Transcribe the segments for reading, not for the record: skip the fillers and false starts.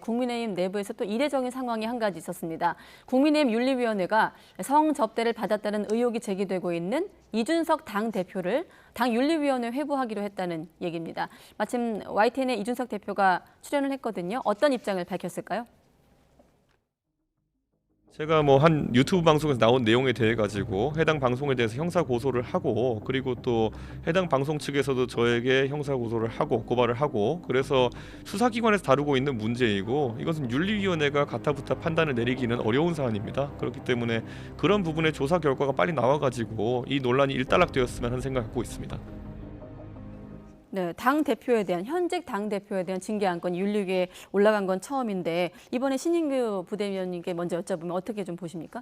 국민의힘 내부에서 또 이례적인 상황이 한 가지 있었습니다. 국민의힘 윤리위원회가 성접대를 받았다는 의혹이 제기되고 있는 이준석 당대표를 당윤리위원회 회부하기로 했다는 얘기입니다. 마침 YTN의 이준석 대표가 출연을 했거든요. 어떤 입장을 밝혔을까요? 제가 한 유튜브 방송에서 나온 내용에 대해 가지고 해당 방송에 대해서 형사 고소를 하고, 그리고 또 해당 방송 측에서도 저에게 형사 고소를 하고 고발을 하고, 그래서 수사기관에서 다루고 있는 문제이고, 이것은 윤리위원회가 가타부타 판단을 내리기는 어려운 사안입니다. 그렇기 때문에 그런 부분의 조사 결과가 빨리 나와 가지고 이 논란이 일단락되었으면 하는 생각을 갖고 있습니다. 네, 현직 당대표에 대한 징계 안건이 윤리위에 올라간 건 처음인데 이번에 신인규 부대변인께 먼저 여쭤보면 어떻게 좀 보십니까?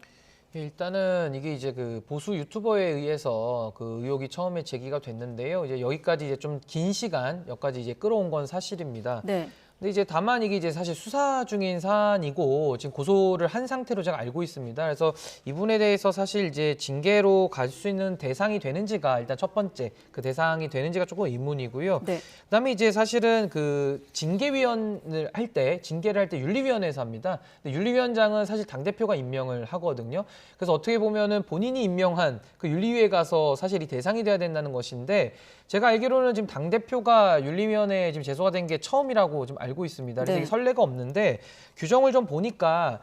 일단은 이게 이제 그 보수 유튜버에 의해서 그 의혹이 처음에 제기가 됐는데요. 이제 여기까지 이제 좀 긴 시간 여기까지 이제 끌어온 건 사실입니다. 네. 근데 이제 다만 이게 이제 사실 수사 중인 사안이고 지금 고소를 한 상태로 제가 알고 있습니다. 그래서 이분에 대해서 사실 이제 징계로 갈 수 있는 대상이 되는지가 일단 첫 번째 그 대상이 되는지가 조금 의문이고요. 네. 그다음에 이제 사실은 그 징계위원을 할 때 징계를 할 때 윤리위원회에서 합니다. 근데 윤리위원장은 사실 당 대표가 임명을 하거든요. 그래서 어떻게 보면은 본인이 임명한 그 윤리위에 가서 사실 이 대상이 돼야 된다는 것인데, 제가 알기로는 지금 당 대표가 윤리위원회에 지금 제소가 된 게 처음이라고 지금 알고 있습니다. 그래서 네. 이게 선례가 없는데, 규정을 좀 보니까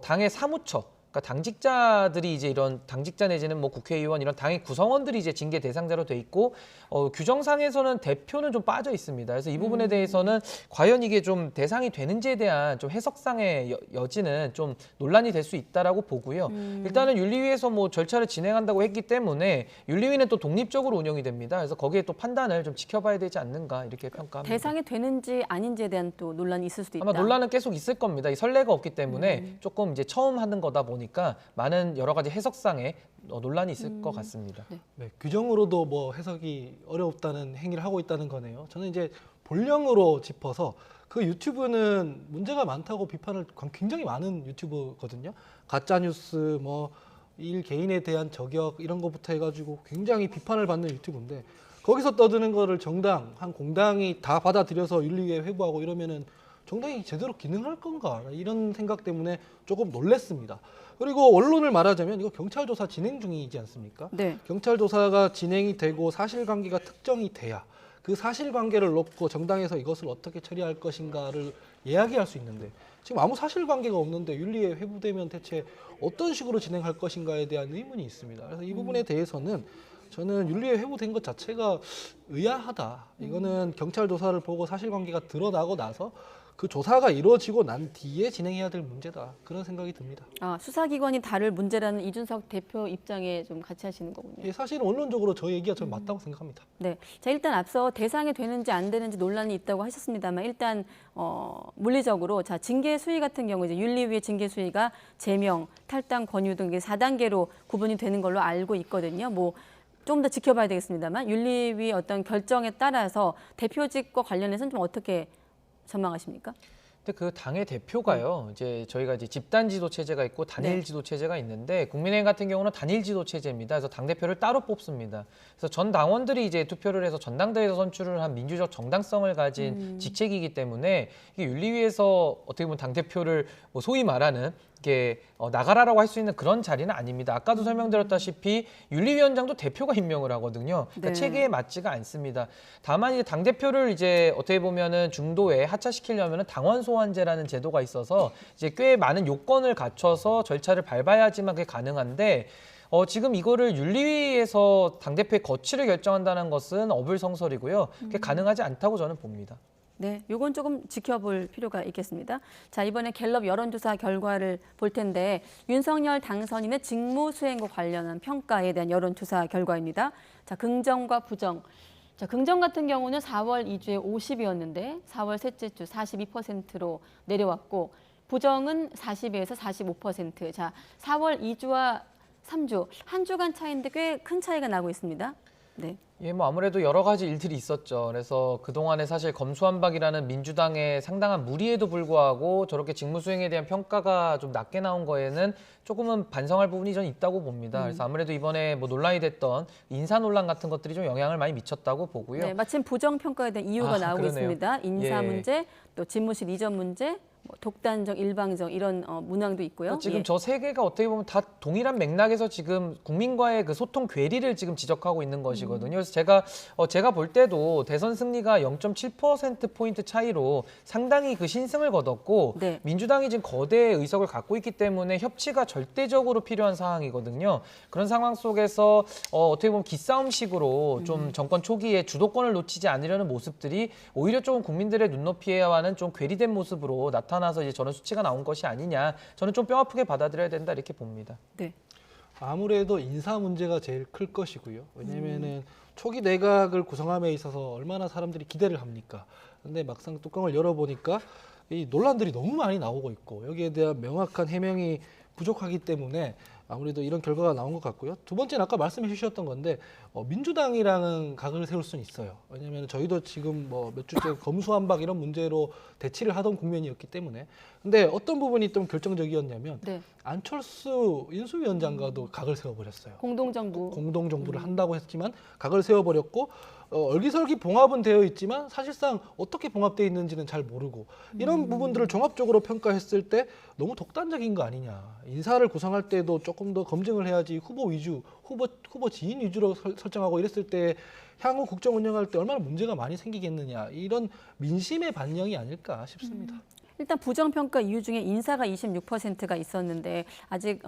당의 사무처, 그러니까 당직자들이 이제 이런 당직자 내지는 국회의원 이런 당의 구성원들이 이제 징계 대상자로 돼 있고, 규정상에서는 대표는 좀 빠져 있습니다. 그래서 이 부분에 대해서는 과연 이게 좀 대상이 되는지에 대한 좀 해석상의 여지는 좀 논란이 될 수 있다라고 보고요. 일단은 윤리위에서 절차를 진행한다고 했기 때문에 윤리위는 또 독립적으로 운영이 됩니다. 그래서 거기에 또 판단을 좀 지켜봐야 되지 않는가 이렇게 평가합니다. 대상이 되는지 아닌지에 대한 또 논란이 있을 수도 있다. 아마 논란은 계속 있을 겁니다. 이 선례가 없기 때문에 조금 이제 처음 하는 거다 보니까 많은 여러 가지 해석상의 논란이 있을 것 같습니다. 네, 규정으로도 해석이 어렵다는 행위를 하고 있다는 거네요. 저는 이제 본령으로 짚어서 그 유튜브는 문제가 많다고 비판을 굉장히 많은 유튜브거든요. 가짜 뉴스 일 개인에 대한 저격 이런 것부터 해가지고 굉장히 비판을 받는 유튜브인데, 거기서 떠드는 거를 정당 한 공당이 다 받아들여서 윤리위에 회부하고 이러면은 정당이 제대로 기능할 건가 이런 생각 때문에 조금 놀랬습니다. 그리고 원론을 말하자면 이거 경찰 조사 진행 중이지 않습니까? 네. 경찰 조사가 진행이 되고 사실관계가 특정이 돼야 그 사실관계를 놓고 정당에서 이것을 어떻게 처리할 것인가를 이야기할 수 있는데, 지금 아무 사실관계가 없는데 윤리에 회부되면 대체 어떤 식으로 진행할 것인가에 대한 의문이 있습니다. 그래서 이 부분에 대해서는 저는 윤리에 회부된 것 자체가 의아하다. 이거는 경찰 조사를 보고 사실관계가 드러나고 나서 그 조사가 이루어지고 난 뒤에 진행해야 될 문제다. 그런 생각이 듭니다. 수사기관이 다룰 문제라는 이준석 대표 입장에 좀 같이 하시는 거군요. 예, 사실은 원론적으로 저 얘기가 좀 맞다고 생각합니다. 네, 자 일단 앞서 대상이 되는지 안 되는지 논란이 있다고 하셨습니다만 일단 물리적으로 자 징계 수위 같은 경우 이제 윤리위의 징계 수위가 제명, 탈당, 권유 등 4단계로 구분이 되는 걸로 알고 있거든요. 좀 더 지켜봐야 되겠습니다만 윤리위 어떤 결정에 따라서 대표직과 관련해서는 좀 어떻게 전망하십니까? 근데 그 당의 대표가요. 이제 저희가 이제 집단 지도 체제가 있고 단일 지도 체제가 있는데, 국민의힘 같은 경우는 단일 지도 체제입니다. 그래서 당 대표를 따로 뽑습니다. 그래서 전 당원들이 이제 투표를 해서 전당대회에서 선출을 한 민주적 정당성을 가진 직책이기 때문에 이게 윤리위에서 어떻게 보면 당 대표를 소위 말하는 이게 나가라라고 할 수 있는 그런 자리는 아닙니다. 아까도 설명드렸다시피 윤리위원장도 대표가 임명을 하거든요. 그러니까 네. 체계에 맞지가 않습니다. 다만 이제 당 대표를 이제 어떻게 보면은 중도에 하차시키려면은 당원 소환제라는 제도가 있어서 이제 꽤 많은 요건을 갖춰서 절차를 밟아야지만 그게 가능한데, 지금 이거를 윤리위에서 당대표의 거취를 결정한다는 것은 어불성설이고요. 그게 가능하지 않다고 저는 봅니다. 네, 요건 조금 지켜볼 필요가 있겠습니다. 자, 이번에 갤럽 여론조사 결과를 볼 텐데 윤석열 당선인의 직무 수행과 관련한 평가에 대한 여론조사 결과입니다. 자, 긍정과 부정. 자, 긍정 같은 경우는 4월 2주에 50이었는데 4월 셋째 주 42%로 내려왔고, 부정은 40에서 45%. 자, 4월 2주와 3주, 한 주간 차이인데 꽤 큰 차이가 나고 있습니다. 네. 예, 아무래도 여러 가지 일들이 있었죠. 그래서 그동안에 사실 검수완박이라는 민주당의 상당한 무리에도 불구하고 저렇게 직무 수행에 대한 평가가 좀 낮게 나온 거에는 조금은 반성할 부분이 전 있다고 봅니다. 그래서 아무래도 이번에 논란이 됐던 인사 논란 같은 것들이 좀 영향을 많이 미쳤다고 보고요. 네, 마침 부정 평가에 대한 이유가 나오고 그러네요. 있습니다. 인사 예. 문제, 또 집무실 이전 문제, 뭐 독단적, 일방적 이런 문항도 있고요. 지금 예. 저 세 개가 어떻게 보면 다 동일한 맥락에서 지금 국민과의 그 소통 괴리를 지금 지적하고 있는 것이거든요. 그래서 제가 볼 때도 대선 승리가 0.7% 포인트 차이로 상당히 그 신승을 거뒀고 네. 민주당이 지금 거대 의석을 갖고 있기 때문에 협치가 절대적으로 필요한 상황이거든요. 그런 상황 속에서 어떻게 보면 기싸움식으로 좀 정권 초기에 주도권을 놓치지 않으려는 모습들이 오히려 조금 국민들의 눈높이와는 좀 괴리된 모습으로 나타나서 이제 저런 수치가 나온 것이 아니냐. 저는 좀 뼈 아프게 받아들여야 된다 이렇게 봅니다. 네. 아무래도 인사 문제가 제일 클 것이고요. 왜냐면은 초기 내각을 구성함에 있어서 얼마나 사람들이 기대를 합니까? 근데 막상 뚜껑을 열어보니까 이 논란들이 너무 많이 나오고 있고 여기에 대한 명확한 해명이 부족하기 때문에 아무래도 이런 결과가 나온 것 같고요. 두 번째는 아까 말씀해 주셨던 건데 민주당이랑은 각을 세울 수는 있어요. 왜냐하면 저희도 지금 뭐 몇 주째 검수완박 이런 문제로 대치를 하던 국면이었기 때문에. 근데 어떤 부분이 좀 결정적이었냐면 네. 안철수 인수위원장과도 각을 세워버렸어요. 공동정부. 공동정부를 한다고 했지만 각을 세워버렸고 얼기설기 봉합은 되어 있지만 사실상 어떻게 봉합되어 있는지는 잘 모르고 이런 부분들을 종합적으로 평가했을 때 너무 독단적인 거 아니냐. 인사를 구성할 때도 조금 더 검증을 해야지 후보 위주, 후보 지인 위주로 설정하고 이랬을 때 향후 국정 운영할 때 얼마나 문제가 많이 생기겠느냐. 이런 민심의 반영이 아닐까 싶습니다. 일단 부정평가 이유 중에 인사가 26%가 있었는데 아직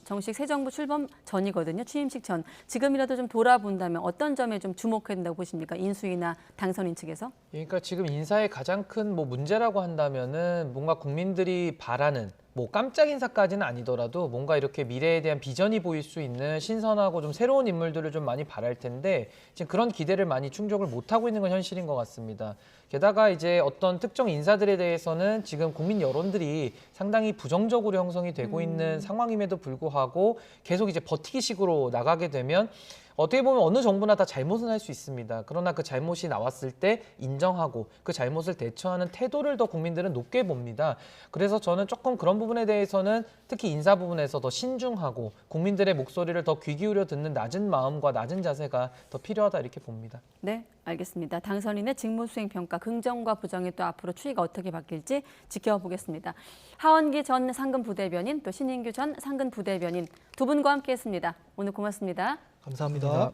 정식 새 정부 출범 전이거든요. 취임식 전. 지금이라도 좀 돌아본다면 어떤 점에 좀 주목해야 된다고 보십니까? 인수위나 당선인 측에서? 그러니까 지금 인사의 가장 큰 뭐 문제라고 한다면은 뭔가 국민들이 바라는 뭐 깜짝 인사까지는 아니더라도 뭔가 이렇게 미래에 대한 비전이 보일 수 있는 신선하고 좀 새로운 인물들을 좀 많이 바랄 텐데 지금 그런 기대를 많이 충족을 못하고 있는 건 현실인 것 같습니다. 게다가 이제 어떤 특정 인사들에 대해서는 지금 국민 여론들이 상당히 부정적으로 형성이 되고 있는 상황임에도 불구하고 계속 이제 버티기식으로 나가게 되면 어떻게 보면 어느 정부나 다 잘못은 할 수 있습니다. 그러나 그 잘못이 나왔을 때 인정하고 그 잘못을 대처하는 태도를 더 국민들은 높게 봅니다. 그래서 저는 조금 그런 부분에 대해서는 특히 인사 부분에서 더 신중하고 국민들의 목소리를 더 귀 기울여 듣는 낮은 마음과 낮은 자세가 더 필요하다 이렇게 봅니다. 네, 알겠습니다. 당선인의 직무수행평가 긍정과 부정이 또 앞으로 추이가 어떻게 바뀔지 지켜보겠습니다. 하원기 전 상근 부대변인 또 신인규 전 상근 부대변인 두 분과 함께했습니다. 오늘 고맙습니다. 감사합니다.